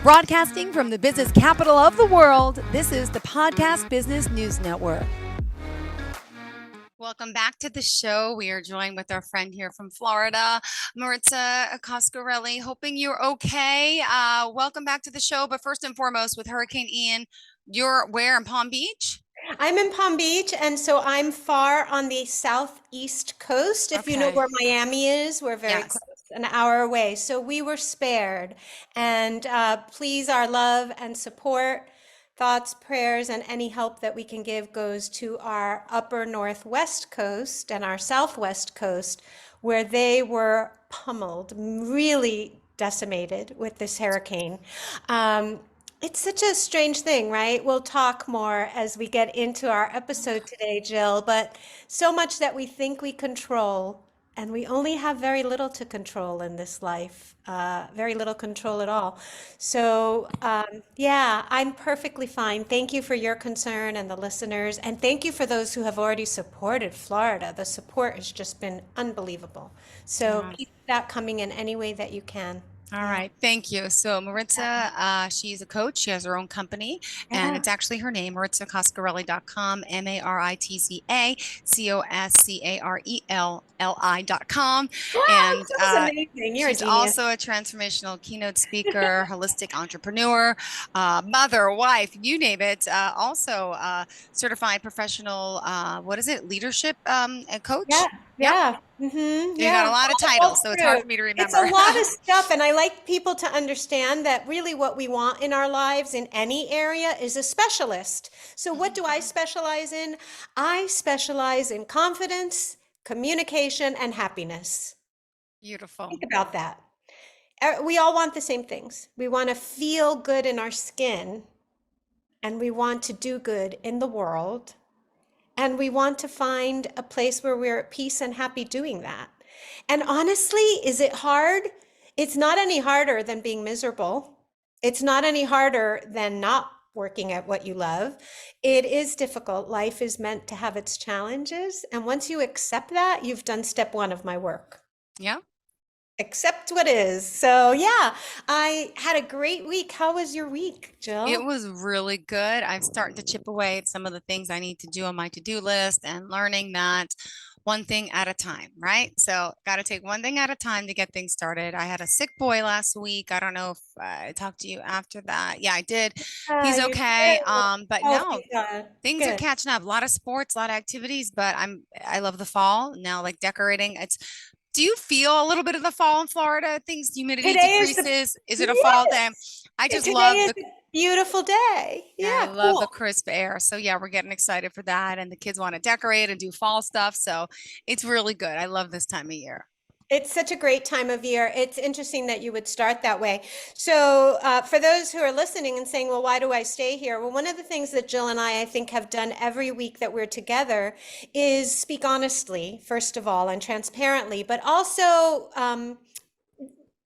Broadcasting from the business capital of the world, this is the Podcast Business News Network. Welcome back to the show. We are joined with our friend here from Florida, Maritza Coscarelli. Hoping you're okay. Welcome back to the show. But first and foremost, with Hurricane Ian, you're where in Palm Beach? I'm in Palm Beach, and so I'm far on the southeast coast. If you know Okay. where Miami is, we're very Yes. close, an hour away. So we were spared. And please, our love and support, thoughts, prayers, and any help that we can give goes to our upper northwest coast and our southwest coast, where they were pummeled, really decimated with this hurricane. It's such a strange thing, right? We'll talk more as we get into our episode today, Jill, but so much that we think we control, and we only have very little to control in this life, very little control at all. So, yeah, I'm perfectly fine. Thank you for your concern and the listeners, and thank you for those who have already supported Florida. The support has just been unbelievable. So Yeah. keep that coming in any way that you can. All right, thank you. So Maritza, she's a coach. She has her own company, and it's actually her name, MaritzaCoscarelli.com, MaritzaCoscarelli.com. And That was amazing. You're a she's genius. also a transformational keynote speaker, holistic entrepreneur, mother, wife, you name it. Also, certified professional, what is it, leadership coach? Yeah, Yep. yeah. Mm-hmm. You got a lot of All titles, so it's hard true. for me to It's remember. a lot of stuff, and I like people to understand that really what we want in our lives in any area is a specialist. So what do I specialize in? I specialize in confidence, communication, and happiness. Beautiful. Think about that. We all want the same things. We want to feel good in our skin, and we want to do good in the world. And we want to find a place where we're at peace and happy doing that. And honestly, is it hard? It's not any harder than being miserable. It's not any harder than not working at what you love. It is difficult. Life is meant to have its challenges. And once you accept that, you've done step one of my work. Yeah. Accept what is. So, yeah, I had a great week. How was your week, Jill? It was really good. I'm starting to chip away at some of the things I need to do on my to-do list and learning that one thing at a time, right? So got to take one thing at a time to get things started. I had a sick boy last week. I don't know if I talked to you after that. Yeah, I did. He's You okay. did. But Oh, no, thank God. things are Good. catching up. A lot of sports, a lot of activities, but I love the fall now, like decorating. Do you feel a little bit of the fall in Florida? Things, humidity Today is the decreases. Is it a fall day? yes. I just Today love is the a beautiful day. Yeah, I Yeah, love the cool. crisp air. So yeah, we're getting excited for that. And the kids want to decorate and do fall stuff. So it's really good. I love this time of year. It's such a great time of year. It's interesting that you would start that way. So, for those who are listening and saying, well, why do I stay here? Well, one of the things that Jill and I think, have done every week that we're together is speak honestly, first of all, and transparently, but also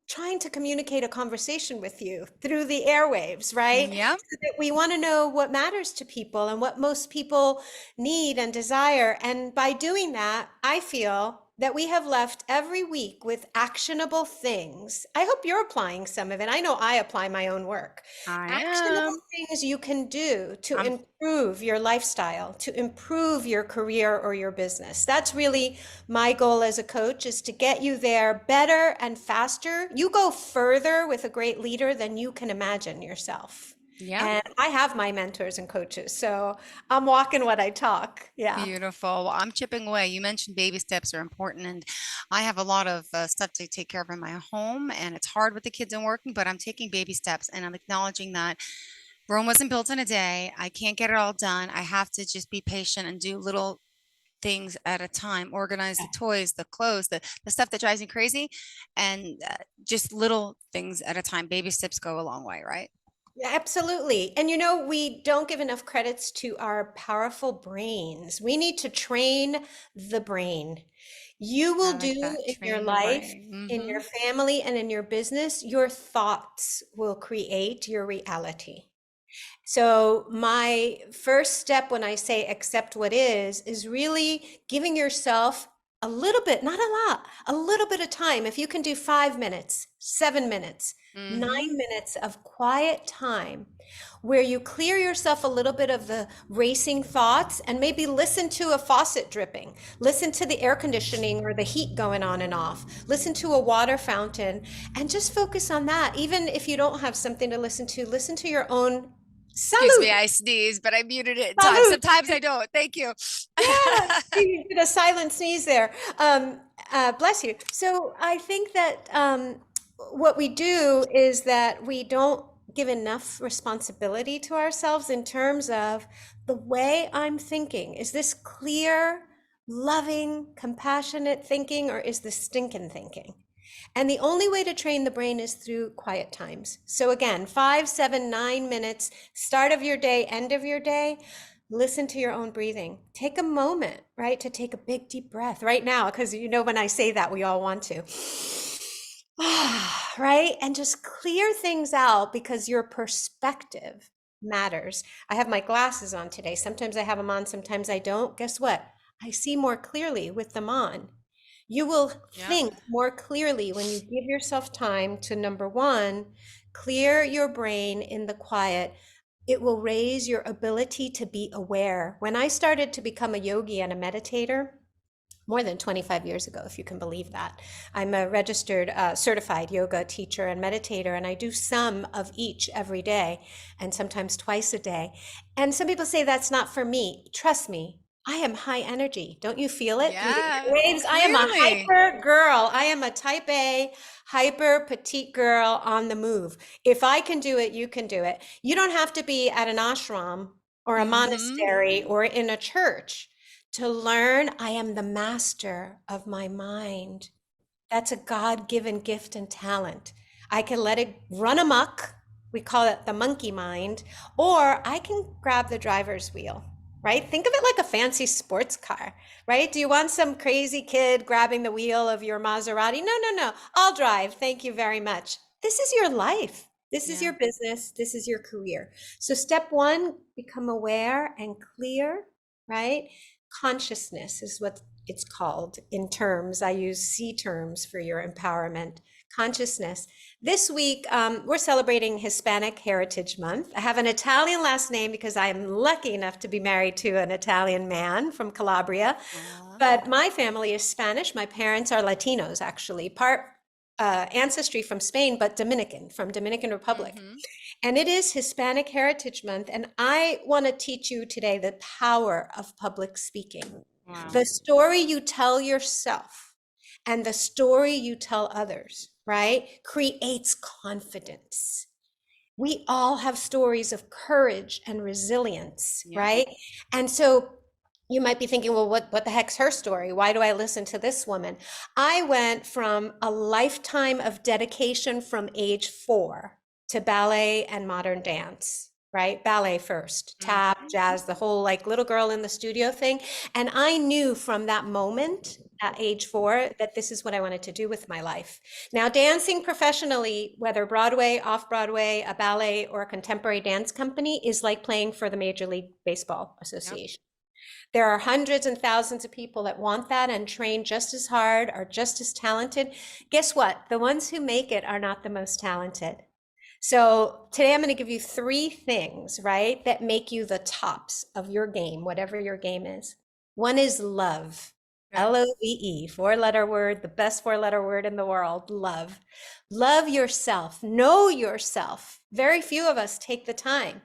trying to communicate a conversation with you through the airwaves, right? Yeah. So that we want to know what matters to people and what most people need and desire. And by doing that, I feel that we have left every week with actionable things. I hope you're applying some of it. I know I apply my own work. I Actionable am. things you can do to I'm improve your lifestyle, to improve your career or your business. That's really my goal as a coach, is to get you there better and faster. You go further with a great leader than you can imagine yourself. Yeah. And I have my mentors and coaches, so I'm walking what I talk. Yeah. Beautiful. Well, I'm chipping away. You mentioned baby steps are important, and I have a lot of stuff to take care of in my home, and it's hard with the kids and working, but I'm taking baby steps, and I'm acknowledging that Rome wasn't built in a day. I can't get it all done. I have to just be patient and do little things at a time, organize the toys, the clothes, the stuff that drives me crazy, and just little things at a time. Baby steps go a long way, right? Yeah, absolutely. And we don't give enough credits to our powerful brains. We need to train the brain. You I will like do that. in your Train the life, brain. in your family, and in your business, your thoughts will create your reality. So, my first step when I say accept what is really giving yourself a little bit, not a lot, a little bit of time. If you can do 5 minutes, 7 minutes, 9 minutes of quiet time where you clear yourself a little bit of the racing thoughts and maybe listen to a faucet dripping, listen to the air conditioning or the heat going on and off, listen to a water fountain, and just focus on that. Even if you don't have something to listen to your own. Excuse me, Salute. I sneezed, but I muted it. Salute. Sometimes I don't. Thank you. Yeah, you did a silent sneeze there. Bless you. So I think that what we do is that we don't give enough responsibility to ourselves in terms of the way I'm thinking. Is this clear, loving, compassionate thinking, or is this stinking thinking? And the only way to train the brain is through quiet times. So again, 5, 7, 9 minutes, start of your day, end of your day. Listen to your own breathing. Take a moment, right, to take a big deep breath right now, because you know when I say that, we all want to. Right? And just clear things out because your perspective matters. I have my glasses on today. Sometimes I have them on, sometimes I don't. Guess what? I see more clearly with them on. You will think more clearly when you give yourself time to, number one, clear your brain in the quiet. It will raise your ability to be aware. When I started to become a yogi and a meditator, more than 25 years ago, if you can believe that. I'm a registered certified yoga teacher and meditator, and I do some of each every day and sometimes twice a day. And some people say that's not for me. Trust me, I am high energy. Don't you feel it through the Yeah, waves? I am a clearly. hyper girl. I am a type A, hyper petite girl on the move. If I can do it, you can do it. You don't have to be at an ashram or a monastery or in a church to learn I am the master of my mind. That's a God-given gift and talent. I can let it run amok. We call it the monkey mind, or I can grab the driver's wheel, right? Think of it like a fancy sports car, right? Do you want some crazy kid grabbing the wheel of your Maserati? No, no, no. I'll drive. Thank you very much. This is your life. This is your business. This is your career. So step one, become aware and clear, right? Consciousness is what it's called in terms. I use C terms for your empowerment. Consciousness. This week, we're celebrating Hispanic Heritage Month. I have an Italian last name because I'm lucky enough to be married to an Italian man from Calabria. But my family is Spanish. My parents are Latinos, actually, part ancestry from Spain, but Dominican, from Dominican Republic. And it is Hispanic Heritage Month. And I want to teach you today the power of public speaking. The story you tell yourself and the story you tell others, right, creates confidence. We all have stories of courage and resilience, right? And so you might be thinking, well, what the heck's her story? Why do I listen to this woman? I went from a lifetime of dedication from age 4 to ballet and modern dance, right? Ballet first, tap, jazz, the whole like little girl in the studio thing. And I knew from that moment at age 4 that this is what I wanted to do with my life. Now, dancing professionally, whether Broadway, off Broadway, a ballet, or a contemporary dance company, is like playing for the Major League Baseball Association. There are hundreds and thousands of people that want that and train just as hard, are just as talented. Guess what? The ones who make it are not the most talented. So today I'm going to give you 3 things, right, that make you the tops of your game, whatever your game is. One is love. Love, 4-letter word, the best 4-letter word in the world, love. Love yourself, know yourself. Very few of us take the time.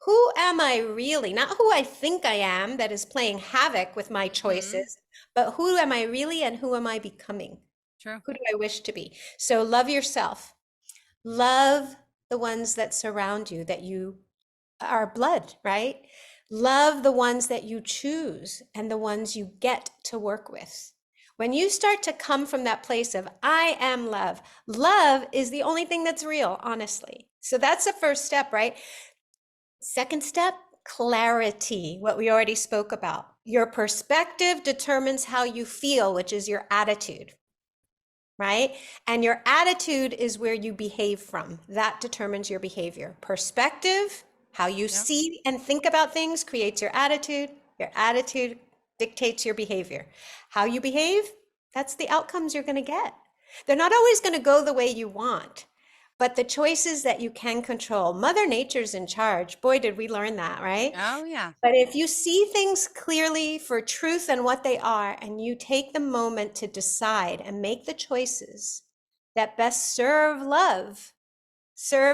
Who am I really? Not who I think I am that is playing havoc with my choices, but who am I really and who am I becoming? True. Who do I wish to be? So love yourself. Love the ones that surround you, that you are blood, right? Love the ones that you choose and the ones you get to work with. When you start to come from that place of, I am love, love is the only thing that's real, honestly. So that's the first step, right? Second step, clarity, what we already spoke about. Your perspective determines how you feel, which is your attitude, right? And your attitude is where you behave from. That determines your behavior. Perspective, how you see and think about things, creates your attitude dictates your behavior. How you behave, that's the outcomes you're going to get. They're not always going to go the way you want, but the choices that you can control. Mother Nature's in charge. Boy, did we learn that, right? Oh, yeah. But if you see things clearly for truth and what they are, and you take the moment to decide and make the choices that best serve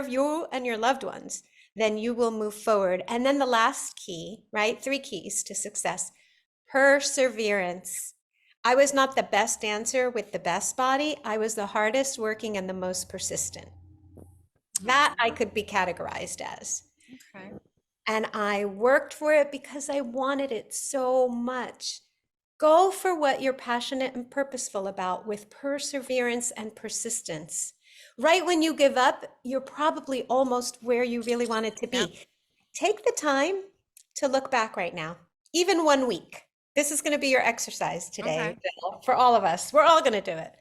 you and your loved ones, then you will move forward. And then the last key, right? 3 keys to success: perseverance. I was not the best dancer with the best body. I was the hardest working and the most persistent. That I could be categorized as. Okay. And I worked for it because I wanted it so much. Go for what you're passionate and purposeful about with perseverance and persistence. Right when you give up, you're probably almost where you really wanted to be. Yep. Take the time to look back right now, even 1 week. This is going to be your exercise today, Okay. Jill, for all of us. We're all going to do it.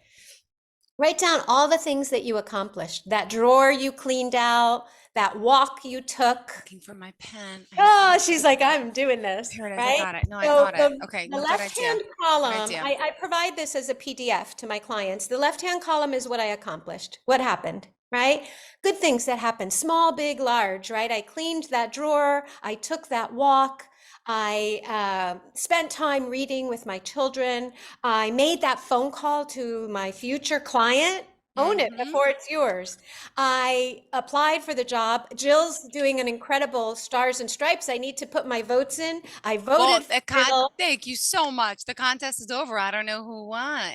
Write down all the things that you accomplished, that drawer you cleaned out, that walk you took. Looking for my pen. Oh, she's like, I'm doing this, Here it is. right? I got it. No, I So got it. Okay. the No, good idea. left-hand Good column, idea. I provide this as a PDF to my clients. The left-hand column is what I accomplished, what happened, right? Good things that happened, small, big, large, right? I cleaned that drawer. I took that walk. I spent time reading with my children. I made that phone call to my future client. Own it before it's yours. I applied for the job. Jill's doing an incredible Stars and Stripes. I need to put my votes in. I Well, voted for Jill. thank you so much. The contest is over. I don't know who won.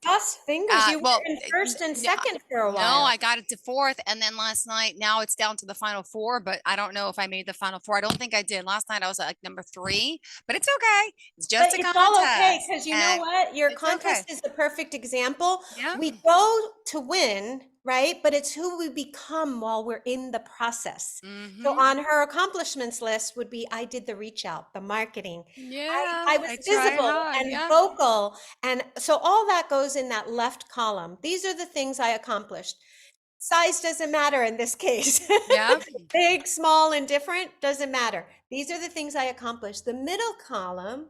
Cross fingers. You Well, were in first and second for a no, while. I got it to 4th, and then last night, now it's down to the final 4, but I don't know if I made the final 4. I don't think I did. Last night I was at like number 3, but it's okay. It's just But a it's contest. all okay, because you know and what? Your it's okay. contest is the perfect example. Yeah. We go to win, right? But it's who we become while we're in the process. So Mhm. on her accomplishments list would be, I did the reach out, the marketing. Yeah, I was I try visible hard. and Yeah. vocal. And so all that goes in that left column. These are the things I accomplished. Size doesn't matter in this case. Yeah. Big, small, and different doesn't matter. These are the things I accomplished. The middle column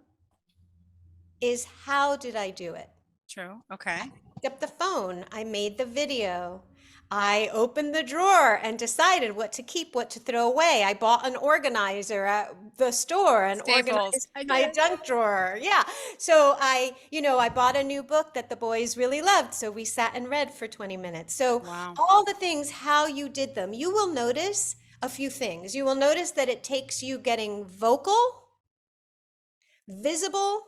is, how did I do it? True. Okay. Picked up the phone. I made the video. I opened the drawer and decided what to keep, what to throw away. I bought an organizer at the store and Staples. organized I my did. junk drawer. Yeah. So I bought a new book that the boys really loved. So we sat and read for 20 minutes. So Wow. all the things, how you did them, you will notice a few things. You will notice that it takes you getting vocal, visible,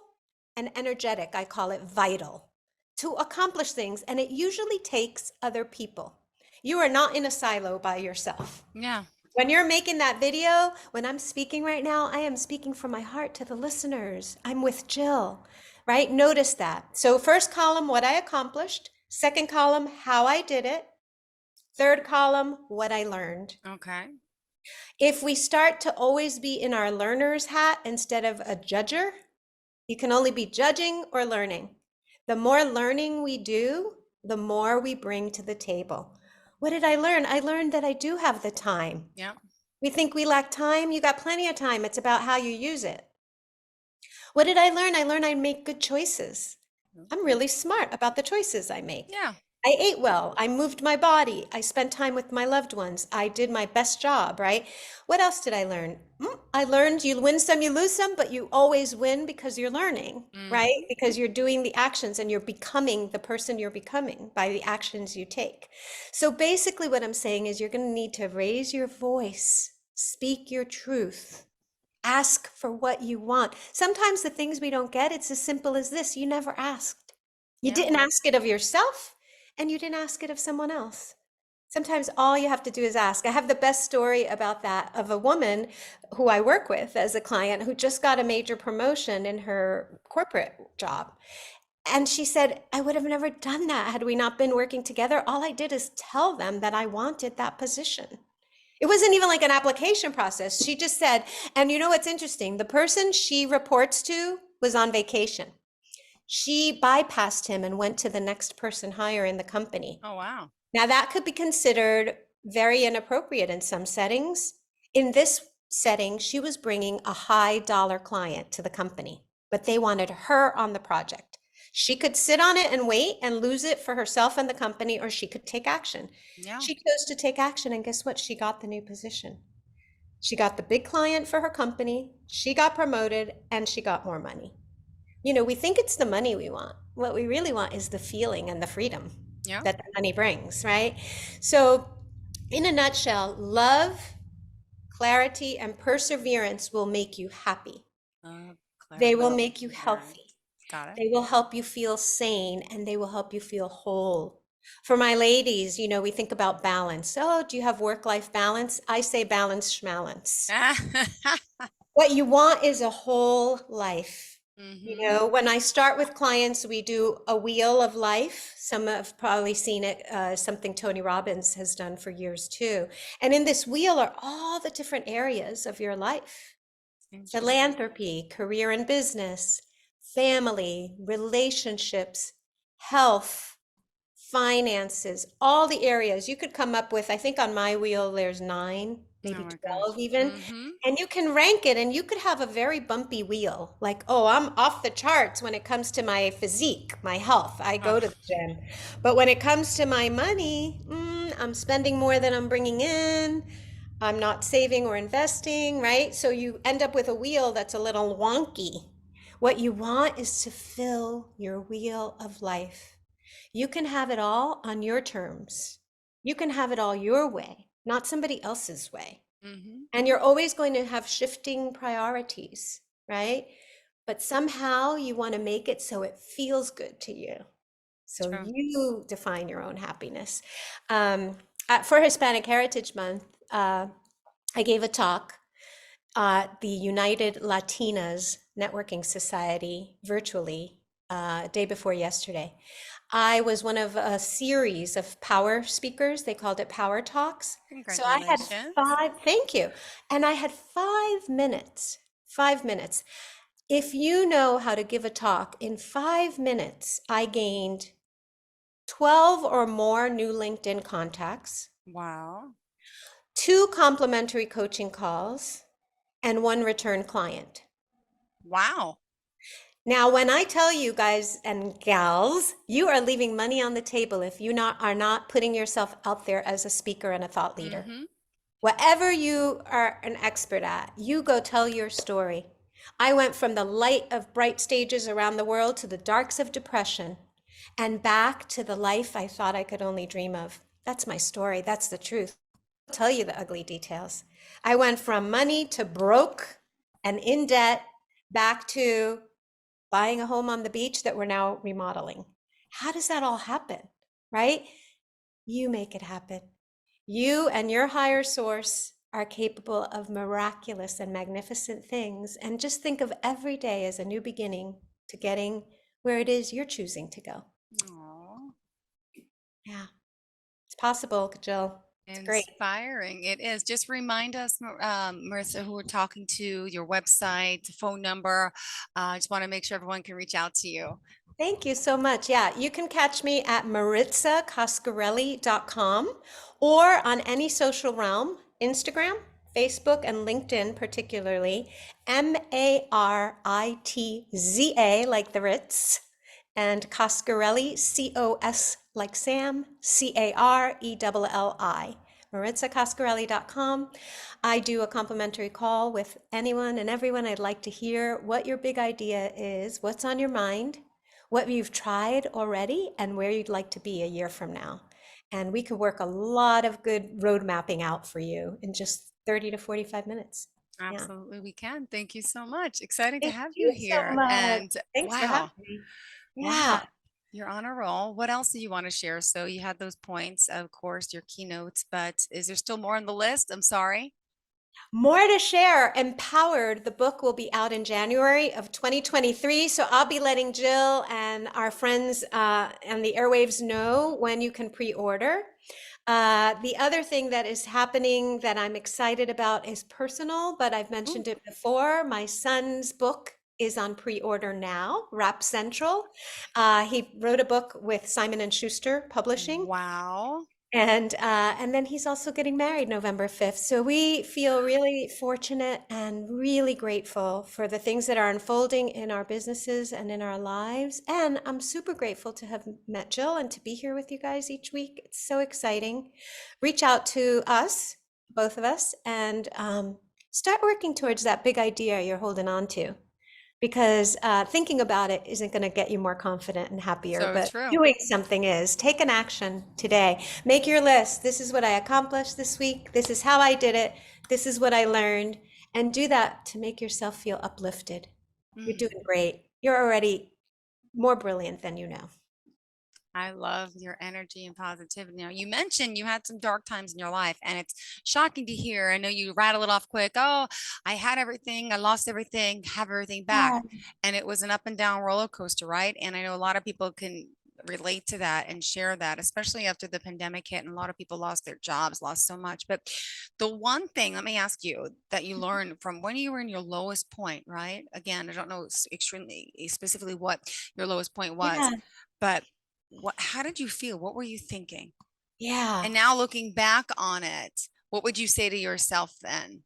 and energetic. I call it vital, to accomplish things. And it usually takes other people. You are not in a silo by yourself. Yeah. When you're making that video, when I'm speaking right now, I am speaking from my heart to the listeners. I'm with Jill, right? Notice that. So first column, what I accomplished. Second column, how I did it. Third column, what I learned. Okay. If we start to always be in our learner's hat instead of a judger, you can only be judging or learning. The more learning we do, the more we bring to the table. What did I learn? I learned that I do have the time. Yeah. We think we lack time. You got plenty of time. It's about how you use it. What did I learn? I learned I make good choices. I'm really smart about the choices I make. Yeah. I ate well. I moved my body. I spent time with my loved ones. I did my best job, right? What else did I learn? I learned you win some, you lose some, but you always win because you're learning, right? Because you're doing the actions and you're becoming the person you're becoming by the actions you take. So basically what I'm saying is you're going to need to raise your voice, speak your truth, ask for what you want. Sometimes the things we don't get, it's as simple as this. You never asked. You didn't ask it of yourself. And you didn't ask it of someone else. Sometimes all you have to do is ask. I have the best story about that of a woman who I work with as a client who just got a major promotion in her corporate job. And she said, I would have never done that had we not been working together. All I did is tell them that I wanted that position. It wasn't even like an application process. She just said, and you know what's interesting? The person she reports to was on vacation. She bypassed him and went to the next person higher in the company. Oh, wow. Now that could be considered very inappropriate in some settings. In this setting, she was bringing a high dollar client to the company. but they wanted her on the project. She could sit on it and wait and lose it for herself and the company, or she could take action. Yeah. She chose to take action, and guess what? She got the new position. She got the big client for her company, she got promoted, and she got more money. You know, we think it's the money we want. What we really want is the feeling and the freedom Yeah. that the money brings, right? So, in a nutshell, love, clarity, and perseverance will make you happy. They will Clarity, make you perseverance. healthy. Got it. They will help you feel sane, and they will help you feel whole. For my ladies, you know, we think about balance. Oh, do you have work-life balance? I say balance schmalance. What you want is a whole life. You Mm-hmm. know, when I start with clients, we do a wheel of life. Some have probably seen it, something Tony Robbins has done for years too. And in this wheel are all the different areas of your life: Interesting. philanthropy, career and business, family, relationships, health, finances, all the areas. You could come up with, I think on my wheel, there's 9, Oh maybe my 12 gosh. even. Mm-hmm. And you can rank it, and you could have a very bumpy wheel. Like, oh, I'm off the charts when it comes to my physique, my health. I Oh, go to the gym. But when it comes to my money, I'm spending more than I'm bringing in. I'm not saving or investing, right? So you end up with a wheel that's a little wonky. What you want is to fill your wheel of life. You can have it all on your terms. You can have it all your way, not somebody else's way. mm-hmm. And you're always going to have shifting priorities, right? But somehow you want to make it so it feels good to you. So True. you define your own happiness. For Hispanic Heritage Month, I gave a talk at the United Latinas Networking Society virtually day before yesterday. I was one of a series of power speakers. They called it Power Talks. So I had Congratulations. thank you. And I had 5 minutes, 5 minutes. If you know how to give a talk in 5 minutes, I gained 12 or more new LinkedIn contacts, Wow. 2 complimentary coaching calls, and 1 return client. Wow. Now, when I tell you guys and gals, you are leaving money on the table if you are not putting yourself out there as a speaker and a thought leader. Mm-hmm. Whatever you are an expert at, you go tell your story. I went from the light of bright stages around the world to the darks of depression and back to the life I thought I could only dream of. That's my story. That's the truth. I'll tell you the ugly details. I went from money to broke and in debt back to buying a home on the beach that we're now remodeling. How does that all happen? Right? You make it happen. You and your higher source are capable of miraculous and magnificent things. And just think of every day as a new beginning to getting where it is you're choosing to go. Aw. Yeah, it's possible, Jill. It's great. Inspiring. It is. Just remind us, Marissa, who we're talking to, your website, phone number. I just want to make sure everyone can reach out to you. Thank you so much. Yeah, you can catch me at maritzacoscarelli.com or on any social realm, Instagram, Facebook, and LinkedIn, particularly Maritza, like the Ritz, and Coscarelli, COS like Sam, CARELLI. MaritzaCoscarelli.com. I do a complimentary call with anyone and everyone. I'd like to hear what your big idea is, what's on your mind, what you've tried already, and where you'd like to be a year from now. And we could work a lot of good road mapping out for you in just 30 to 45 minutes. Yeah. Absolutely, we can. Thank you so much. Exciting to Thank have you you so here. much. And Thanks for having wow, me. wow, Yeah. you're on a roll. What else do you want to share? So you had those points, of course, your keynotes, but is there still more on the list? I'm sorry. More to share. Empowered, the book will be out in January of 2023. So I'll be letting Jill and our friends and the airwaves know when you can pre-order. The other thing that is happening that I'm excited about is personal, but I've Ooh, mentioned it before. My son's book is on pre-order now, Rap Central. He wrote a book with Simon and Schuster Publishing. wow. And then he's also getting married November 5th. So we feel really fortunate and really grateful for the things that are unfolding in our businesses and in our lives. And I'm super grateful to have met Jill and to be here with you guys each week. It's so exciting. Reach out to us, both of us, and start working towards that big idea you're holding on to, because thinking about it isn't going to get you more confident and happier, So but true. doing something is. Take an action today. Make your list. This is what I accomplished this week. This is how I did it. This is what I learned. And do that to make yourself feel uplifted. You're Mm. doing great. You're already more brilliant than you know. I love your energy and positivity. Now, you mentioned you had some dark times in your life, and it's shocking to hear. I know you rattle it off quick. Oh, I had everything, I lost everything, have everything back. Yeah. And it was an up and down roller coaster, right? And I know a lot of people can relate to that and share that, especially after the pandemic hit and a lot of people lost their jobs, lost so much. But the one thing, let me ask you, that you learned from when you were in your lowest point, right? Again, I don't know extremely specifically what your lowest point was, Yeah. but how did you feel? What were you thinking? Yeah. And now looking back on it, what would you say to yourself then?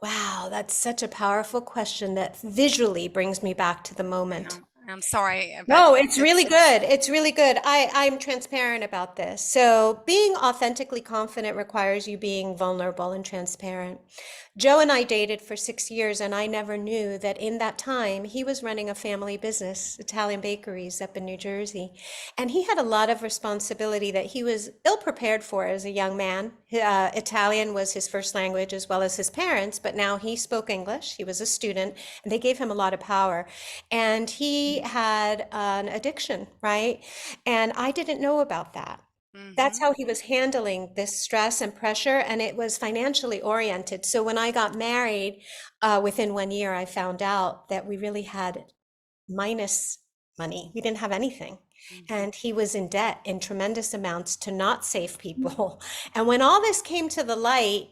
Wow. That's such a powerful question that visually brings me back to the I moment. know. I'm sorry, but No, it's really it's good. It's really good. I'm transparent about this. So, being authentically confident requires you being vulnerable and transparent. Joe and I dated for 6 years, and I never knew that in that time he was running a family business, Italian bakeries up in New Jersey. And he had a lot of responsibility that he was ill prepared for as a young man. Italian was his first language as well as his parents, but now he spoke English. He was a student, and they gave him a lot of power. And he had an addiction, right? And I didn't know about that. That's mm-hmm, how he was handling this stress and pressure, and it was financially oriented. So when I got married, within 1 year, I found out that we really had minus money. We didn't have anything. mm-hmm, And he was in debt in tremendous amounts to not save people. And when all this came to the light,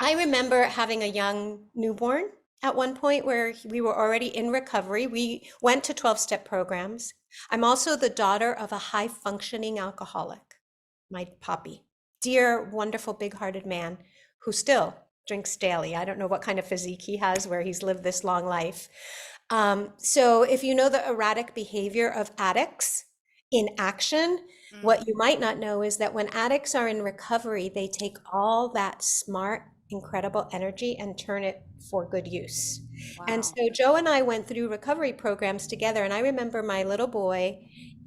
I remember having a young newborn at one point where we were already in recovery. We went to 12-step programs. I'm also the daughter of a high functioning alcoholic, my poppy. Dear, wonderful, big hearted man who still drinks daily. I don't know what kind of physique he has where he's lived this long life. So, if you know the erratic behavior of addicts in action, mm, what you might not know is that when addicts are in recovery, they take all that smart, incredible energy and turn it for good use. And wow. so Joe and I went through recovery programs together. And I remember my little boy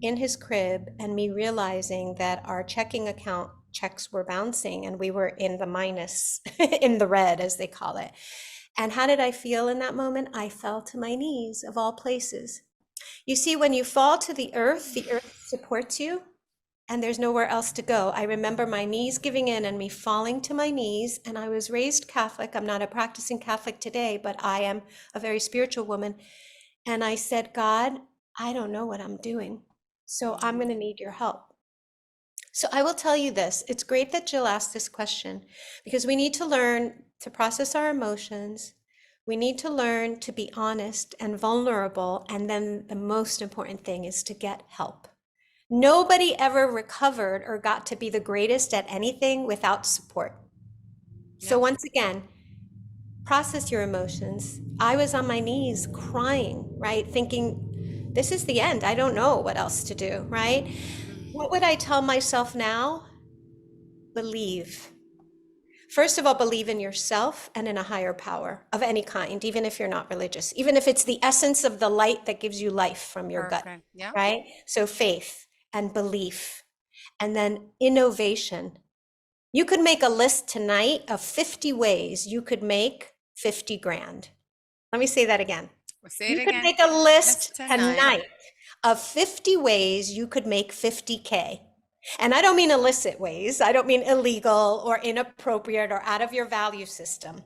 in his crib and me realizing that our checking account checks were bouncing and we were in the minus, in the red, as they call it. And how did I feel in that moment? I fell to my knees, of all places. You see, when you fall to the earth supports you and there's nowhere else to go. I remember my knees giving in and me falling to my knees. And I was raised Catholic. I'm not a practicing Catholic today, but I am a very spiritual woman. And I said, God, I don't know what I'm doing. So I'm Mm, going to need your help. So I will tell you this. It's great that Jill asked this question because we need to learn to process our emotions. We need to learn to be honest and vulnerable. And then the most important thing is to get help. Nobody ever recovered or got to be the greatest at anything without support. So yep. once again, process your emotions. I was on my knees crying, right? Thinking, this is the end. I don't know what else to do, right? Mm, What would I tell myself now? Believe. First of all, believe in yourself and in a higher power of any kind, even if you're not religious, even if it's the essence of the light that gives you life from your gut, perfect. Yep. right? So faith and belief, and then innovation. You could make a list tonight of 50 ways you could make 50 grand. Let me say that again. We'll say it You could again. make a Yes, list tonight. tonight of 50 ways you could make 50K. And I don't mean illicit ways. I don't mean illegal or inappropriate or out of your value system.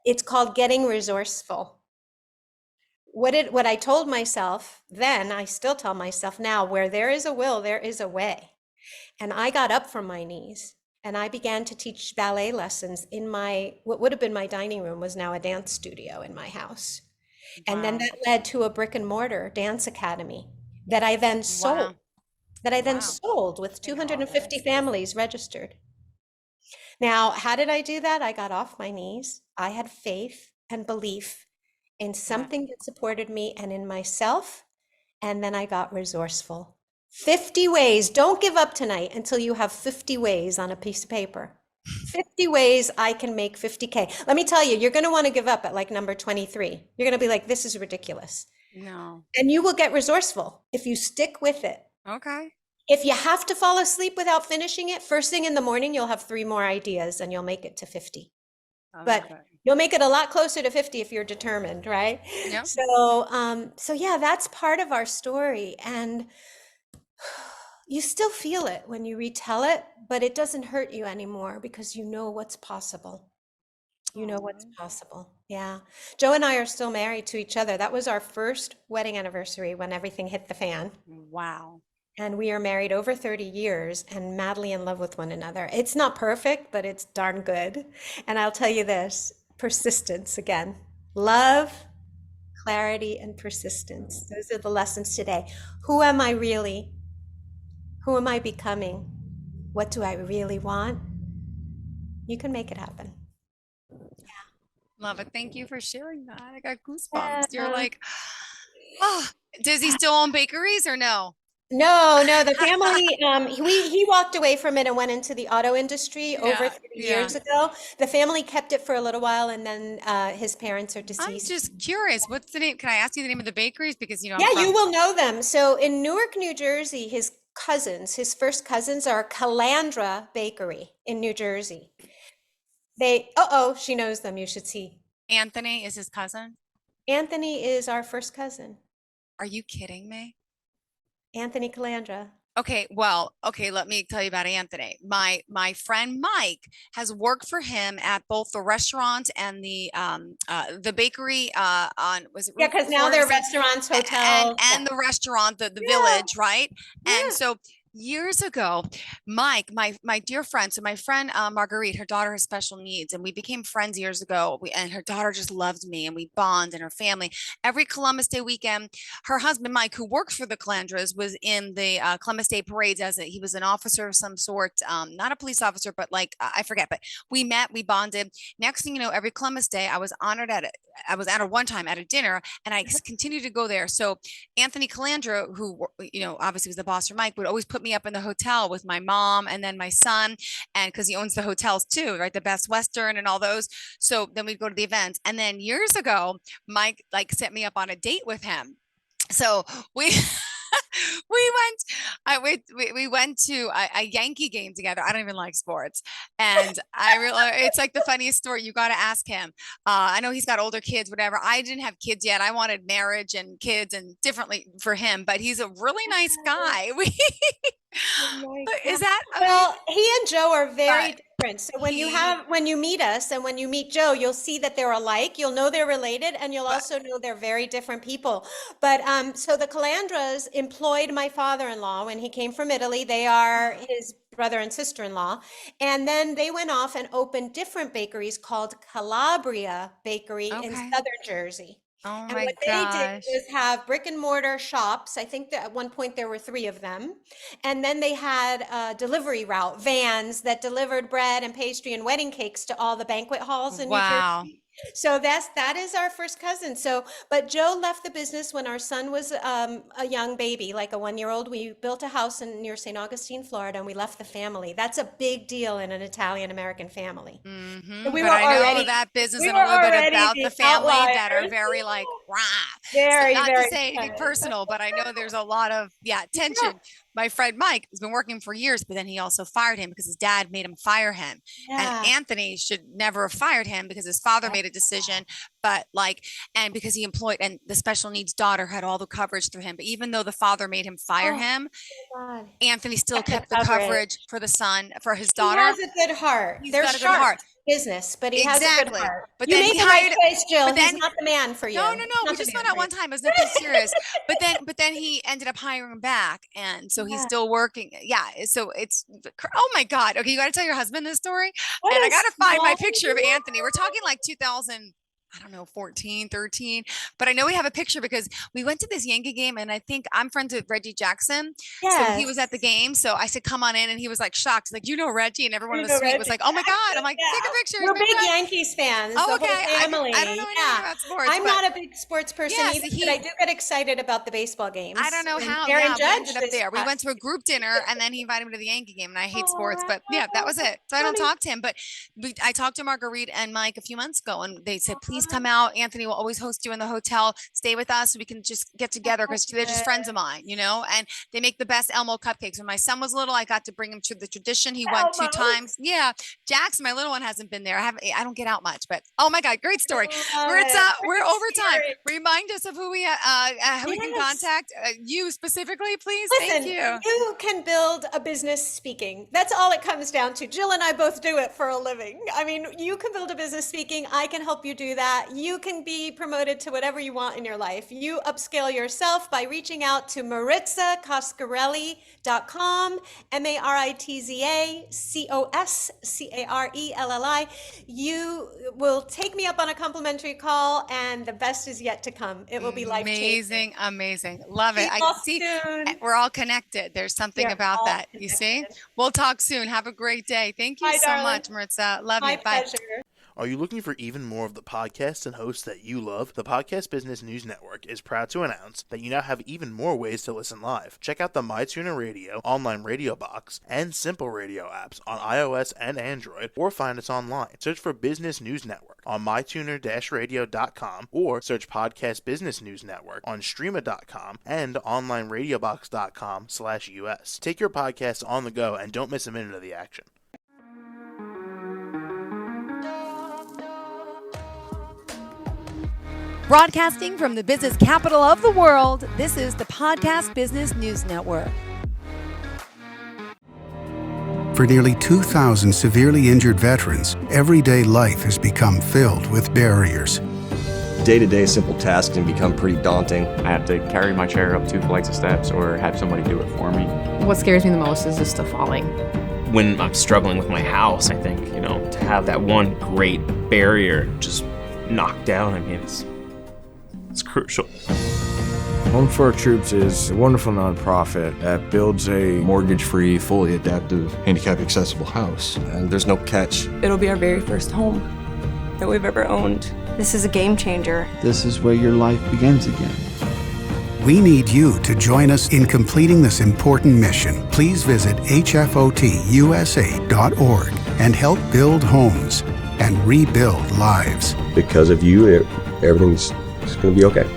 It's called getting resourceful. What I told myself then, I still tell myself now, where there is a will, there is a way. And I got up from my knees and I began to teach ballet lessons in my, what would have been my dining room was now a dance studio in my house. And then Wow. that led to a brick and mortar dance academy that I then sold. Wow. that I then Wow. sold with 250 families registered. Now, how did I do that? I got off my knees. I had faith and belief in Yeah. something that supported me and in myself. And then I got resourceful. 50 ways. Don't give up tonight until you have 50 ways on a piece of paper. 50 ways I can make 50K. Let me tell you, you're going to want to give up at like number 23. You're going to be like, this is ridiculous. No. And you will get resourceful if you stick with it. Okay. If you have to fall asleep without finishing it, first thing in the morning, you'll have 3 more ideas and you'll make it to 50. I But love it. you'll make it a lot closer to 50 if you're determined, right? Yep. So yeah, that's part of our story. And you still feel it when you retell it, but it doesn't hurt you anymore because you know what's possible. You know what's Aw. possible. Yeah. Joe and I are still married to each other. That was our first wedding anniversary when everything hit the fan. Wow. And we are married over 30 years and madly in love with one another. It's not perfect, but it's darn good. And I'll tell you this, persistence again. Love, clarity, and persistence. Those are the lessons today. Who am I really? Who am I becoming? What do I really want? You can make it happen. Love it. Thank you for sharing that. I got goosebumps. You're Yeah. like, oh, does he still own bakeries or no? No, the family, he walked away from it and went into the auto industry over Yeah. 30 Yeah. years ago. The family kept it for a little while and then his parents are I'm deceased. just curious. What's the name? Can I ask you the name of the bakeries? Because, I'm Yeah, you from. will know them. So in Newark, New Jersey, his first cousins are Calandra Bakery in New Jersey. She knows them, you should see. Anthony is his cousin. Anthony is our first cousin, Are you kidding me? Anthony Calandra. Okay, well, okay, let me tell you about Anthony. My friend Mike has worked for him at both the restaurant and the bakery on was it Yeah, Route because now they're 47? restaurants, and hotels. and the restaurant, the Yeah, village, right? And yeah. so years ago, Mike, my dear friend, so my friend Marguerite, her daughter has special needs, and we became friends years ago. And her daughter just loved me, and we bond, and her family. Every Columbus Day weekend, her husband Mike, who works for the Calandras, was in the Columbus Day parades he was an officer of some sort, not a police officer, but like I forget. But we met, we bonded. Next thing you know, every Columbus Day, I was honored at it. I was honored one time at a dinner, and I continued to go there. So Anthony Calandra, who obviously was the boss for Mike, would always put me up in the hotel with my mom and then my son, and because he owns the hotels too, right? The Best Western and all those. So then we'd go to the events, and then years ago, Mike like set me up on a date with him. So we we went we went to a Yankee game together. I don't even like sports. And I realize it's like the funniest story. You got to ask him. I know he's got older kids, whatever. I didn't have kids yet. I wanted marriage and kids and differently for him, but he's a really nice guy. My Is God. that, Well, he and Joe are very but different. So he, when you meet us and when you meet Joe, you'll see that they're alike. You'll know they're related, and you'll but also know they're very different people. But so the Calandras employed my father-in-law when he came from Italy. They are his brother and sister-in-law, and then they went off and opened different bakeries called Calabria Bakery in okay. Southern Jersey. Oh And my what they did gosh. was have brick and mortar shops. I think that at one point there were 3 of them. And then they had a delivery route, vans that delivered bread and pastry and wedding cakes to all the banquet halls in New Wow. Jersey. So that is our first cousin. So, but Joe left the business when our son was a young baby, like a 1-year-old. We built a house near St. Augustine, Florida, and we left the family. That's a big deal in an Italian American family. So But I know that business we and were a little bit already about the the family that are outliers. very like, rah. So Very, not to very say anything good. personal, but I know there's a lot of, Yeah, tension. My friend Mike has been working for years, but then he also fired him because his dad made him fire him. And yeah. Anthony should never have fired him because his father made a decision, but like, and because he employed, and the special needs daughter had all the coverage through him. But even though the father made him fire Oh, him, God. Anthony still Kept the kept the coverage. coverage for the son, for his He daughter. has a good heart. He's They're got a good sharp heart. business, but he has a good Exactly. heart. But You then made he the right hired, choice, Jill. but He's then not the man for you. no, He's we not the just man met out for you. one time. It was nothing serious. But then he ended up hiring him back, and so he's Yeah. still working. Yeah. So it's oh my God. Okay, you got to tell your husband this story, What and I a got to find my small picture of Anthony. We're talking like 2000. I don't know, 14, 13. But I know we have a picture because we went to this Yankee game, and I think I'm friends with Reggie Jackson. So he was at the Yes. game. So I said, come on in. And he was like shocked. Like, Reggie? And everyone in You the know suite was Reggie like, oh my God. I'm Jackson. like, take a Yeah. picture. He's We're my big friend. Yankees fans, Oh, the okay. whole family. I don't know anything about sports. I'm but not a big sports person Yes, either, but I do get excited about the baseball games. I don't know And how. Aaron Yeah, we Judge ended up this there. We went past to a group dinner, and then he invited me to the Yankee game. And I hate sports, but yeah, that Oh, was that's it. So I don't funny. talk to him. But I talked to Marguerite and Mike a few months ago, and they said, please come out. Anthony will always host you in the hotel. Stay with us so we can just get together because they're just friends of mine, and they make the best Elmo cupcakes. When my son was little, I got to bring him to the tradition. He went 2 Elmo. times. Yeah. Jax, my little one, hasn't been there. I don't get out much, but oh my God, great story. Love Maritza, it. we're Great over time. story. Remind us of who we can Yes. contact. You specifically, please. Listen, Thank you. you can build a business speaking. That's all it comes down to. Jill and I both do it for a living. I mean, you can build a business speaking. I can help you do that. You can be promoted to whatever you want in your life. You upscale yourself by reaching out to Maritza Coscarelli.com, MaritzaCoscarelli. You will take me up on a complimentary call, and the best is yet to come. It will be life-changing. Amazing. Love it. I Talk see soon. we're all connected. There's something We're about all that. You see? connected. We'll talk soon. Have a great day. Thank you Bye, so darling. much, Maritza. Love My you. Bye. pleasure. Are you looking for even more of the podcasts and hosts that you love? The Podcast Business News Network is proud to announce that you now have even more ways to listen live. Check out the MyTuner Radio, online radio box, and Simple Radio apps on iOS and Android, or find us online. Search for Business News Network on mytuner-radio.com, or search Podcast Business News Network on streama.com and onlineradiobox.com/US. Take your podcast on the go and don't miss a minute of the action. Broadcasting from the business capital of the world, this is the Podcast Business News Network. For nearly 2,000 severely injured veterans, everyday life has become filled with barriers. Day-to-day simple tasks can become pretty daunting. I have to carry my chair up 2 flights of steps or have somebody do it for me. What scares me the most is just the falling. When I'm struggling with my house, I think, to have that one great barrier just knocked down, it's crucial. Home for Our Troops is a wonderful nonprofit that builds a mortgage-free, fully adaptive, handicap-accessible house. And there's no catch. It'll be our very first home that we've ever owned. This is a game changer. This is where your life begins again. We need you to join us in completing this important mission. Please visit hfotusa.org and help build homes and rebuild lives. Because of you, everything's going to be okay.